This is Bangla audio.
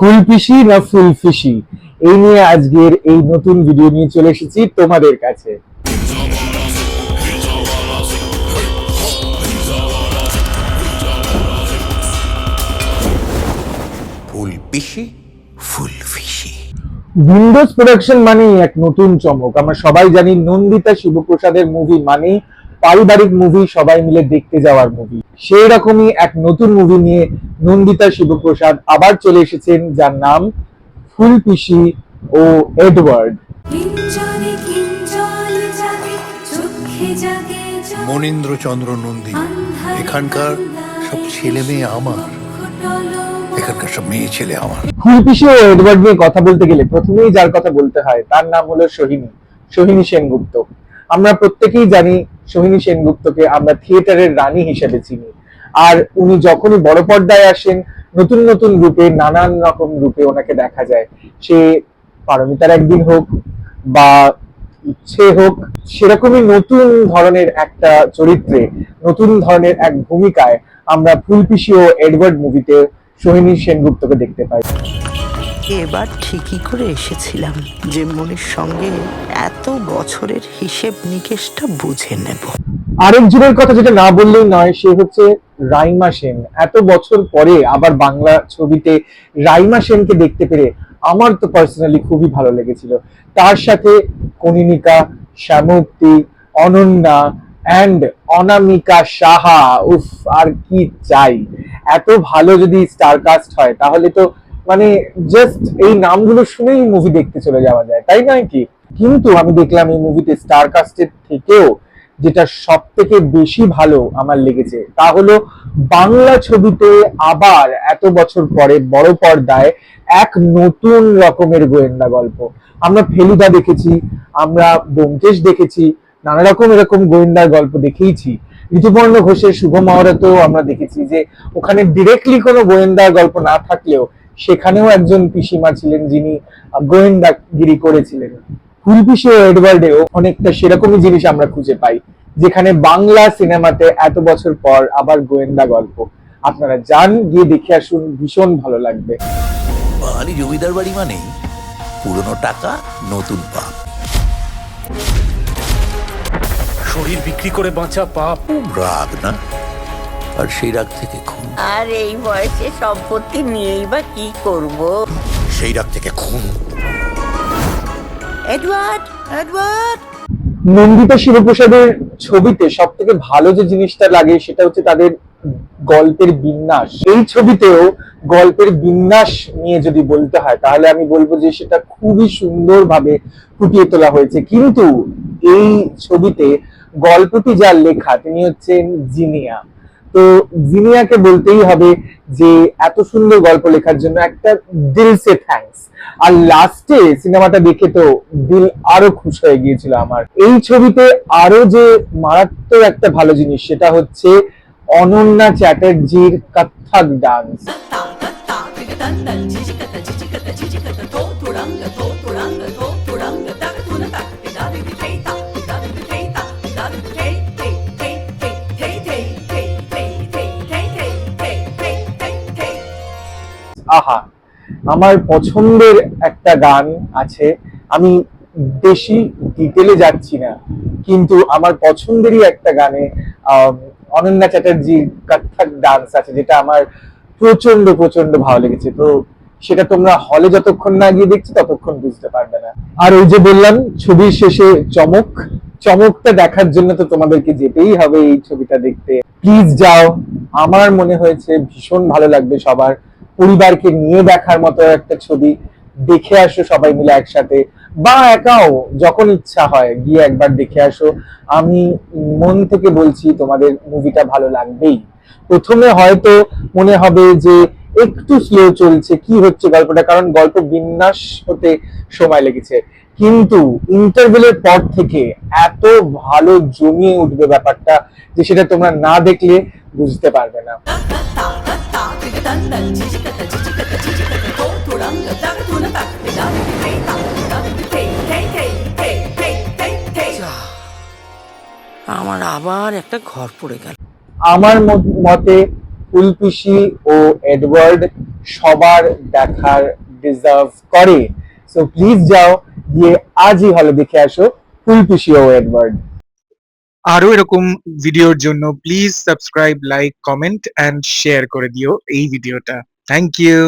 ফুলফিশি না ফুলফিশি, এই নিয়ে আজকের এই নতুন ভিডিও নিয়ে চলে এসেছি তোমাদের কাছে। ফুলফিশি ফুলফিশি উইন্ডোজ প্রোডাকশন মানেই এক নতুন চমক। আমরা সবাই জানি নন্দিতা শিবপ্রসাদের মুভি মানেই পারিবারিক মুভি, সবাই মিলে দেখতে যাওয়ার মুভি। সেই রকমই এক নতুন মুভি নিয়ে নন্দিতা শিবপ্রসাদ আবার চলে এসেছেন, যার নাম ফুলফিশি ও এডওয়ার্ড। মনীন্দ্রচন্দ্র নন্দী এখানকার সব ছেলে মেয়ে আমার, এখানকার সব মেয়ে ছেলে আমার। ফুলফিশি ও এডওয়ার্ড নিয়ে কথা বলতে গেলে প্রথমেই যার কথা বলতে হয় তার নাম হলো সোহিনী সেনগুপ্ত। আমরা প্রত্যেকেই জানি সোহিনী সেনগুপ্তকে আমরা থিয়েটারের রানী হিসেবে চিনি। আর উনি যখনই বড় পর্দায় আসেন, নতুন নতুন রূপে, নানান রকম রূপে ওনাকে দেখা যায়। সে পারমিতার একদিন হোক বা ইচ্ছে হোক, সেরকমই নতুন ধরনের একটা চরিত্রে, নতুন ধরনের এক ভূমিকায় আমরা ফুলফিশি ও এডওয়ার্ড মুভিতে সোহিনী সেনগুপ্তকে দেখতে পাই। এবার ঠিকই করে এসেছিলাম যে মনির সঙ্গে এত বছরের হিসেব নিকেশটা বুঝে নেব। আরেকজনের কথা যেটা না বললেই নয়, সে হচ্ছে রাইমা সেন। এত বছর পরে আবার বাংলা ছবিতে রাইমা সেনকে দেখতে পেরে আমার তো পার্সোনালি খুবই ভালো লেগেছিল। তার সাথে কনিনিকা, শ্যামপ্তি, অনন্যা অ্যান্ড অনামিকা সাহা, উফ আর কি চাই। এত ভালো যদি স্টার কাস্ট হয় তাহলে তো মানে জাস্ট এই নামগুলো শুনেই মুভি দেখতে চলে যাওয়া যায়, তাই নয় কি? কিন্তু আমি দেখলাম এই মুভিতে স্টার কাস্টের থেকেও যেটা সব থেকে বেশি ভালো আমার লেগেছে তা হলো বাংলা ছবিতে আবার এত বছর পরে বড় পর্দায় এক নতুন রকমের গোয়েন্দা গল্প। আমরা ফেলুদা দেখেছি, আমরা ব্যোমকেশ দেখেছি, নানা রকম এরকম গোয়েন্দার গল্প দেখেইছি। ঋতুপর্ণ ঘোষের শুভ মহারতেও আমরা দেখেছি যে ওখানে ডিরেক্টলি কোনো গোয়েন্দার গল্প না থাকলেও সেখানেও একজন পিসিমা ছিলেন যিনি গোয়েন্দাগিরি করেছিলেন। ফুলফিশি ও এডওয়ার্ডেও অনেকটা সেরকমই জিনিস আমরা খুঁজে পাই, যেখানে বাংলা সিনেমাতে এত বছর পর আবার গোয়েন্দা গল্প। আপনারা যান, গিয়ে দেখে আসুন, ভীষণ ভালো লাগবে। বাঙালি জমিদার বাড়ি মানে পুরনো টাকা নতুন পাপ। শরীর বিক্রি করে বাঁচা পাপ। রাগ না, আর সেই রাগ থেকে খুন। আর এই বয়সে সম্পত্তি নিয়েই বা কি করব? সেই রাগ থেকে খুন। Edward, Edward. নন্দিতা শিবপ্রসাদের ছবিতে সব থেকে ভালো যে জিনিসটা লাগে সেটা হচ্ছে তাদের গল্পের বিন্যাস। এই ছবিতেও গল্পের বিন্যাস নিয়ে যদি বলতে হয় তাহলে আমি বলবো যে সেটা খুবই সুন্দরভাবে ফুটিয়ে তোলা হয়েছে। কিন্তু এই ছবিতে গল্পটি যার লেখা তিনি হচ্ছেন জিনিয়া। তো জিনিয়াকে বলতেই হবে যে এত সুন্দর গল্প লেখার জন্য একটা দিল সে থ্যাঙ্কস। আর লাস্টে সিনেমাটা দেখে তো দিল আরো খুশ হয়ে গিয়েছিল আমার। এই ছবিতে আরো যে মারাত্মক একটা ভালো জিনিস সেটা হচ্ছে অনন্যা চ্যাটার্জির কত্থক ডান্স। আহা, আমার পছন্দের একটা গান আছে। আমি বেশি ডিটেলে যাচ্ছি না, কিন্তু আমার পছন্দেরই একটা গানে অনন্যা চ্যাটার্জির কত্থক ডান্স আছে, যেটা আমার প্রচন্ড প্রচন্ড ভালো লেগেছে। তো সেটা তোমরা হলে যতক্ষণ না গিয়ে দেখছো ততক্ষণ বুঝতে পারবে না। আর ওই যে বললাম ছবির শেষে চমকটা দেখার জন্য তো তোমাদেরকে যেতেই হবে এই ছবিটা দেখতে। প্লিজ যাও, আমার মনে হয়েছে ভীষণ ভালো লাগবে সবার। পরিবারকে নিয়ে দেখার মতো একটা ছবি, দেখে আসো সবাই মিলে একসাথে, বা একাও যখন ইচ্ছা হয় গিয়ে একবার দেখে আসো। আমি মন থেকে বলছি তোমাদের মুভিটা ভালো লাগবেই। প্রথমে হয়তো মনে হবে যে একটু স্লো চলছে, কি হচ্ছে গল্পটা, কারণ গল্প বিন্যাস হতে সময় লেগেছে। কিন্তু ইন্টারভেলের পর থেকে এত ভালো জমিয়ে উঠবে ব্যাপারটা যে সেটা তোমরা না দেখলে বুঝতে পারবে না। আমার আবার একটা ঘর পড়ে গেল। আমার মতে ফুলফিশি ও এডওয়ার্ড সবার দেখার ডিজার্ভ করে। সো প্লিজ যাও, গিয়ে আজই হলে দেখে আসো ফুলকুশি ও এডওয়ার্ড। আরো এরকম ভিডিওর জন্য please subscribe, like, comment and share করে দিও এই ভিডিওটা। Thank you.